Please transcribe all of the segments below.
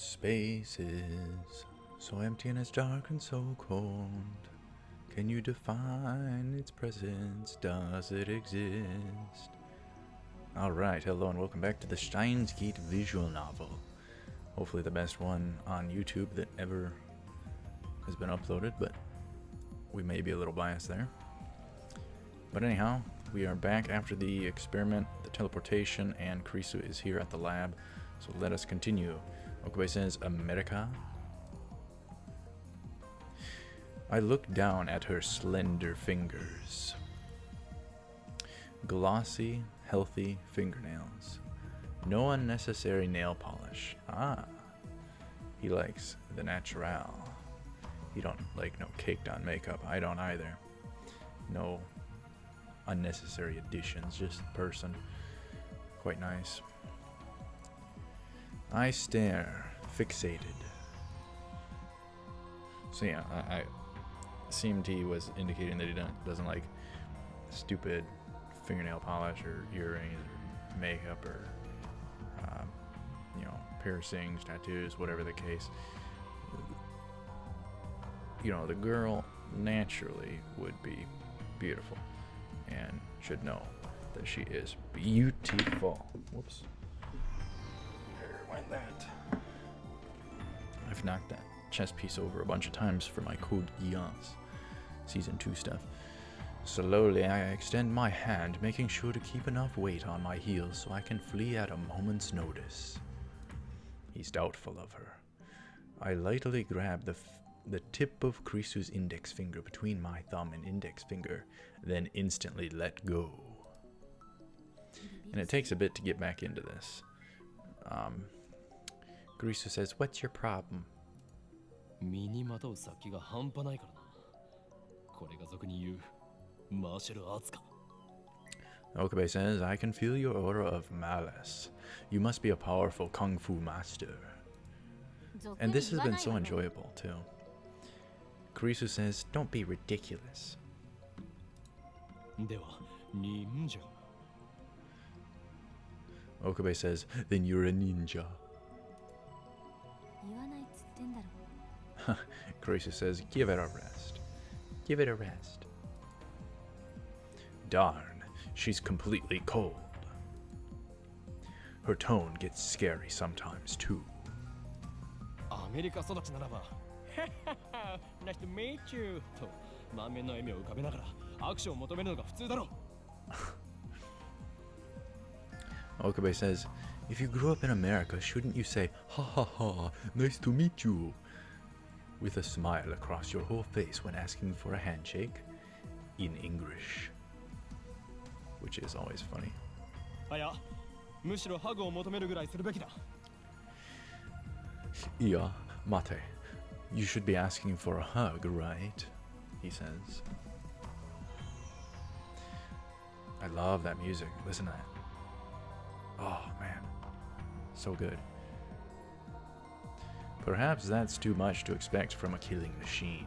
Space is so empty and it's dark and so cold. Can you define its presence? Does it exist? Alright, hello and welcome back to the Steins visual novel. Hopefully the best one on YouTube that ever has been uploaded, but we may be a little biased there. But anyhow, we are back after the experiment, the teleportation, and Kurisu is here at the lab. So let us continue. Okabe says, America? I look down at her slender fingers. Glossy, healthy fingernails. No unnecessary nail polish. Ah, he likes the natural. He don't like no caked on makeup. I don't either. No unnecessary additions, just person. Quite nice. I stare, fixated. So yeah, I CMT was indicating that he doesn't like stupid fingernail polish or earrings or makeup or piercings, tattoos, whatever the case. You know, the girl naturally would be beautiful and should know that she is beautiful. Whoops. Where went that? I've knocked that chess piece over a bunch of times for my Code Geass Season 2 stuff. Slowly, I extend my hand, making sure to keep enough weight on my heels so I can flee at a moment's notice. He's doubtful of her. I lightly grab the tip of Kurisu's index finger between my thumb and index finger, then instantly let go. And it takes a bit to get back into this. Kurisu says, "What's your problem?" Okabe says, "I can feel your aura of malice. You must be a powerful kung fu master." And this has been so enjoyable too. Kurisu says, "Don't be ridiculous." Okabe says, "Then you're a ninja." Kurisu says, "Give it a rest. Give it a rest." Darn, she's completely cold. Her tone gets scary sometimes too. Nice to meet you. Okabe says, "If you grew up in America, shouldn't you say, 'Ha ha ha, nice to meet you,' with a smile across your whole face when asking for a handshake in English?" Which is always funny. Yeah, mate. You should be asking for a hug, right? He says. I love that music. Listen to that. Oh, man. So good. Perhaps that's too much to expect from a killing machine.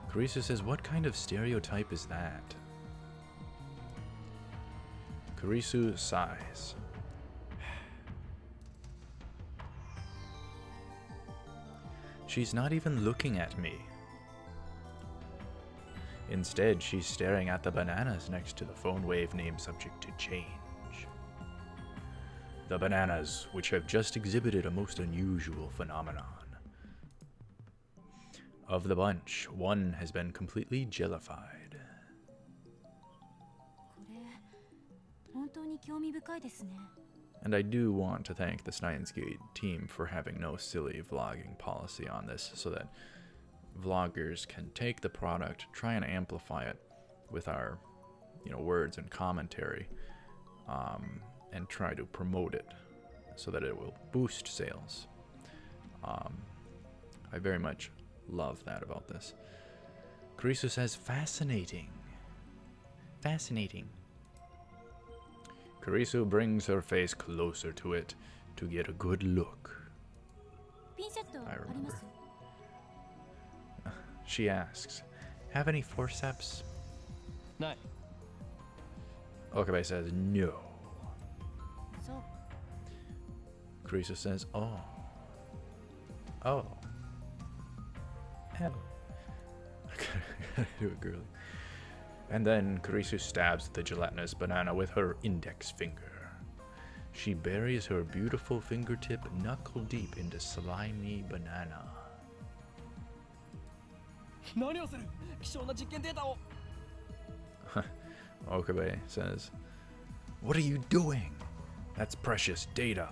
Kurisu says, "What kind of stereotype is that?" Kurisu sighs. She's not even looking at me. Instead, she's staring at the bananas next to the phone wave name subject to change. The bananas, which have just exhibited a most unusual phenomenon. Of the bunch, one has been completely jellified. And I do want to thank the Steins team for having no silly vlogging policy on this, so that vloggers can take the product, try and amplify it with our, words and commentary, and try to promote it so that it will boost sales. I very much love that about this. Kurisu says, "Fascinating. Fascinating." Kurisu brings her face closer to it to get a good look. I remember. She asks, "Have any forceps?" No. Okabe says, "No." そう。 Carissa says, oh. Oh. Hell. I gotta do it girly. And then Carissa stabs the gelatinous banana with her index finger. She buries her beautiful fingertip knuckle deep into slimy banana. 何をする希少な実験データを Okabe says, what are you doing? That's precious data.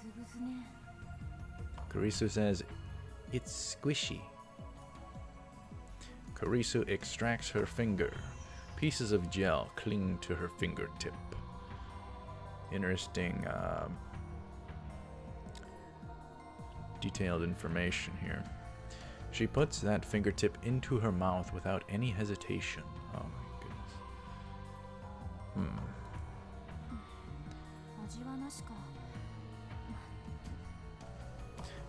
グズグズね。 Karisu says, it's squishy. Karisu extracts her finger. Pieces of gel cling to her fingertip. Interesting, detailed information here. She puts that fingertip into her mouth without any hesitation. Oh my goodness. 味はなしか。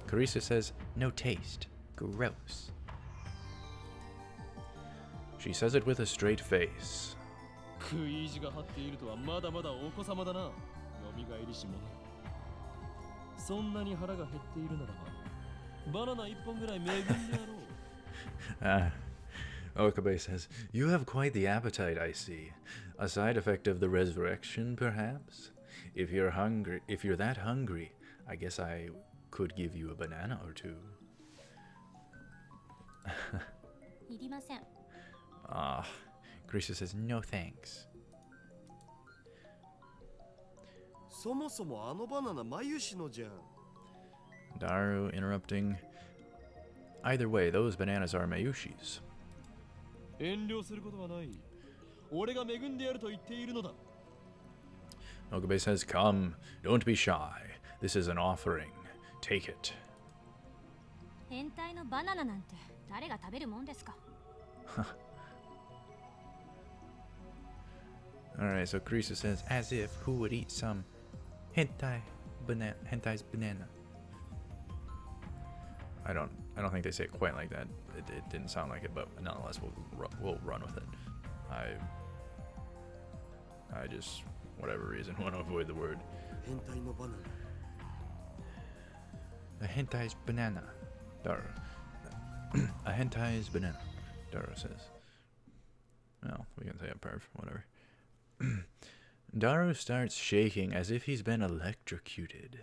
Carissa says, no taste. Gross. She says it with a straight face. 食い意地が張っているとはまだまだお子様だな。よみがえりし者。そんなに腹が減っているならば、バナナ一本ぐらい恵んでやろう。Okabe says, you have quite the appetite, I see. A side effect of the resurrection, perhaps? If you're that hungry, I guess I could give you a banana or two. いりません。 Carissa says, no thanks. そもそもあのバナナ眉しのじゃん。 Daru interrupting. Either way, those bananas are Mayushi's. 遠慮することはない。俺が恵んでやると言っているのだ。 Okabe says, come, don't be shy. This is an offering. Take it. 変態のバナナなんて誰が食べるもんですか。 Alright, so Carissa says, as if who would eat some hentai's banana. I don't think they say it quite like that. It didn't sound like it, but nonetheless, we'll run with it. I just, whatever reason, want to avoid the word. 変態のバナナ。 A hentai's banana, Daru. A hentai's banana, Daru says. Well, we can say a perv, whatever. Daru starts shaking as if he's been electrocuted.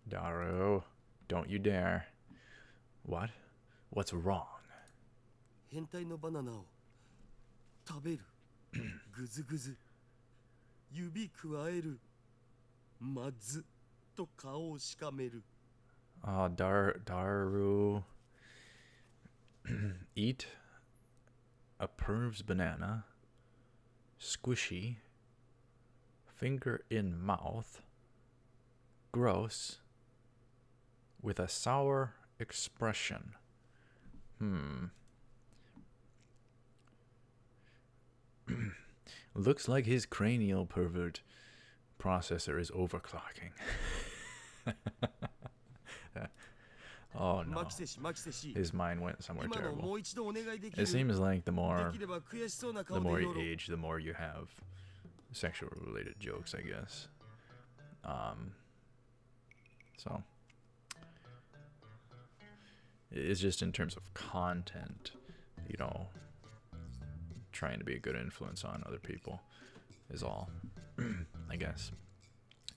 Daru, don't you dare. What? What's wrong? 変態のバナナを食べる。ぐずぐず。指くわえる。まずと顔をしかめる。Daru. Eat a perv's banana. Squishy. Finger in mouth. Gross. With a sour expression. Looks like his cranial pervert processor is overclocking. Oh no. His mind went somewhere terrible. It seems like the more you age, the more you have sexual related jokes, I guess. So it's just in terms of content, you know, trying to be a good influence on other people is all, I guess,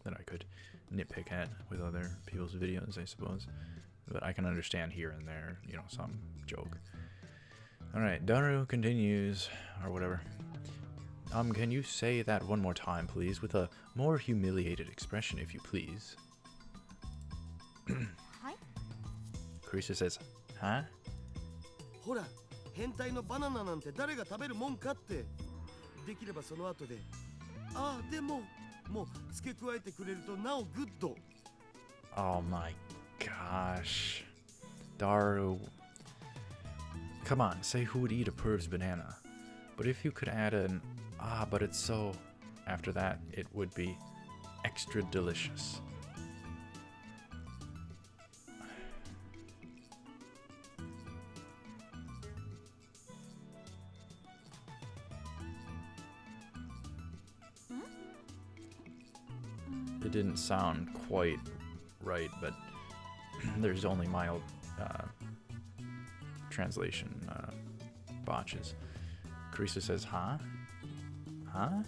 that I could nitpick at with other people's videos, I suppose. But I can understand here and there, you know, some joke. Alright, Daru continues, or whatever. Can you say that one more time, please, with a more humiliated expression, if you please? はい。 Carissa says, huh? ほら、変態のバナナなんて誰が食べるもんかって。できればその後で、ああ、でも、もう付け加えてくれるとなおグッド。 Oh my gosh. Daru. Come on, say who would eat a perv's banana. But if you could add an, but it's so, after that, it would be extra delicious. it didn't sound quite right, but there's only mild translation botches. Carissa says, huh? Huh?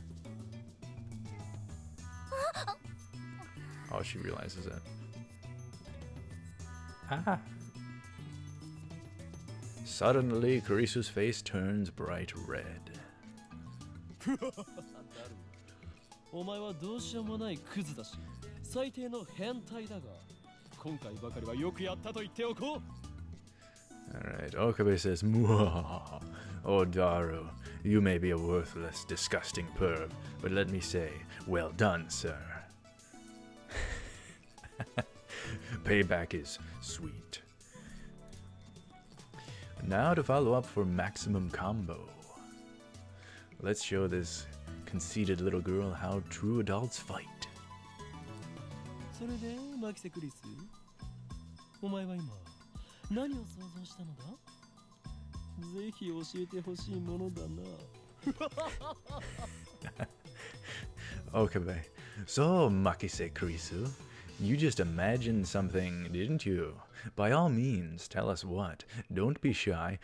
Oh, she realizes it. Ah! Suddenly, Carissa's face turns bright red. お前はどうしようもないクズだし、最低の変態だが、今回ばかりはよくやったと言っておこう。Alright, Okabe says, Muahaha. Oh, Daru, you may be a worthless, disgusting perv, but let me say, well done, sir. Payback is sweet. Now to follow up for maximum combo. Let's show this conceited little girl how true adults fight. それで、マキセクリス、お前は今何を想像したのだ？ぜひ教えてほしいものだな。Okabe. So, Makise Kurisu, you just imagined something, didn't you? By all means, tell us what. Don't be shy.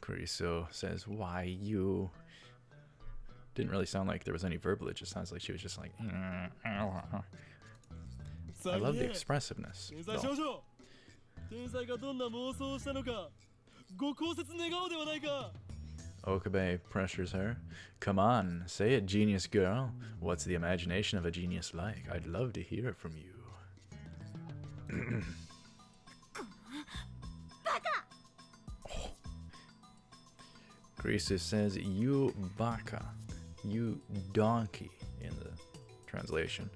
Kurisu says, why you? Didn't really sound like there was any verbal, it just sounds like she was just like, I love the expressiveness. 天才少女、天才がどんな妄想をしたのか、ご考説願おうではないか。Okabe pressures her. Come on, say it, genius girl. What's the imagination of a genius like? I'd love to hear from you. Oh. Grisu says, you baka, you donkey, in the translation.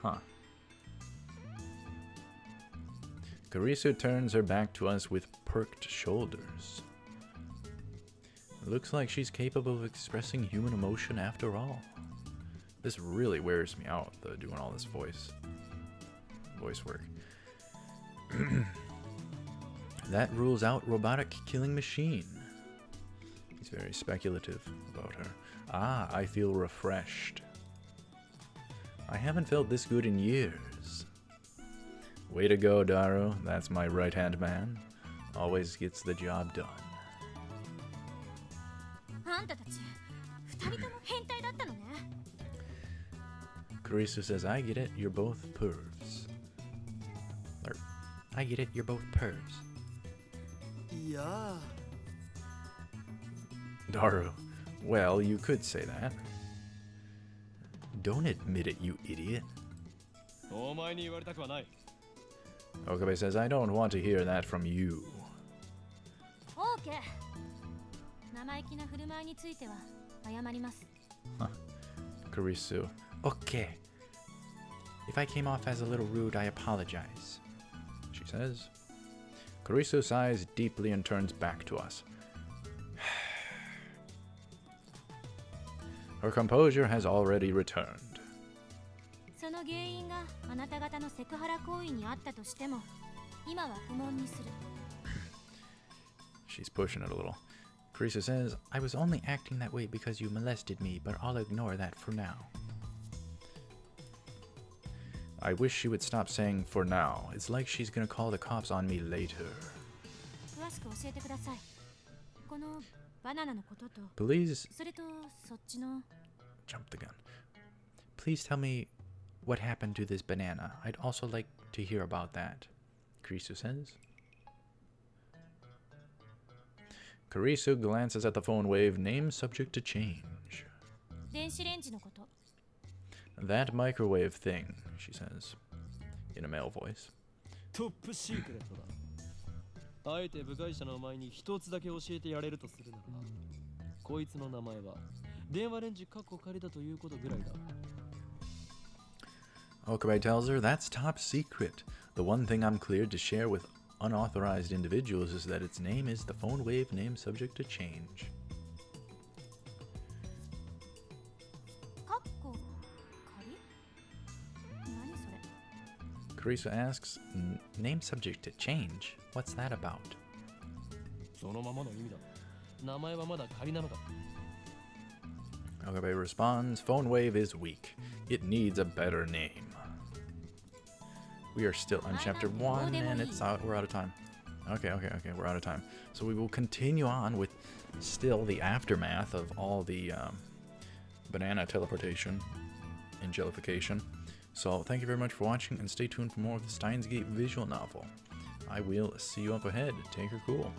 Huh. Karisu turns her back to us with perked shoulders. Looks like she's capable of expressing human emotion after all. This really wears me out, though, doing all this voice work. That rules out robotic killing machine. He's very speculative about her. Ah, I feel refreshed. I haven't felt this good in years. Way to go, Daru. That's my right-hand man. Always gets the job done. あんたたち、二人とも変態だったのね。Karisu says, I get it, you're both pervs. Or, I get it, you're both pervs. Yeah. Daru, well, you could say that. Don't admit it, you idiot. お前に言われたくはない。 Okabe says, I don't want to hear that from you. オーケー。生意気な振る舞いについては謝ります。Karisu, okay. If I came off as a little rude, I apologize, she says. Karisu sighs deeply and turns back to us. Her composure has already returned. その原因があなた方のセクハラ行為にあったとしても、今は不問にする。She's pushing it a little. Karisu says, I was only acting that way because you molested me, but I'll ignore that for now. I wish she would stop saying for now. It's like she's gonna call the cops on me later. 詳しく教えてください。このバナナのことと、 Please それとそっちの。 jump the gun. Please tell me what happened to this banana. I'd also like to hear about that, Karisu says. Karisu glances at the phone wave, name subject to change. 電子レンジのこと。 That microwave thing, she says, in a male voice. トップシークレットだ。あえて部外者のお前に一つだけ教えてやれるとするなら、こいつの名前は電話レンジカッコ仮だということぐらいだ。Okabe tells her that's top secret. The one thing I'm cleared to share with unauthorized individuals is that its name is the phone wave name subject to change. カッコ仮？何それ？ Carissa asks, name subject to change? What's that about? そのままの意味だ。名前はまだ仮なのか。 Agape responds, phone wave is weak. It needs a better name. We are still on chapter 1 and we're out of time. Okay, we're out of time. So we will continue on with still the aftermath of all the banana teleportation and jellification. So thank you very much for watching and stay tuned for more of the Steins Gate visual novel. I will see you up ahead. Take her cool.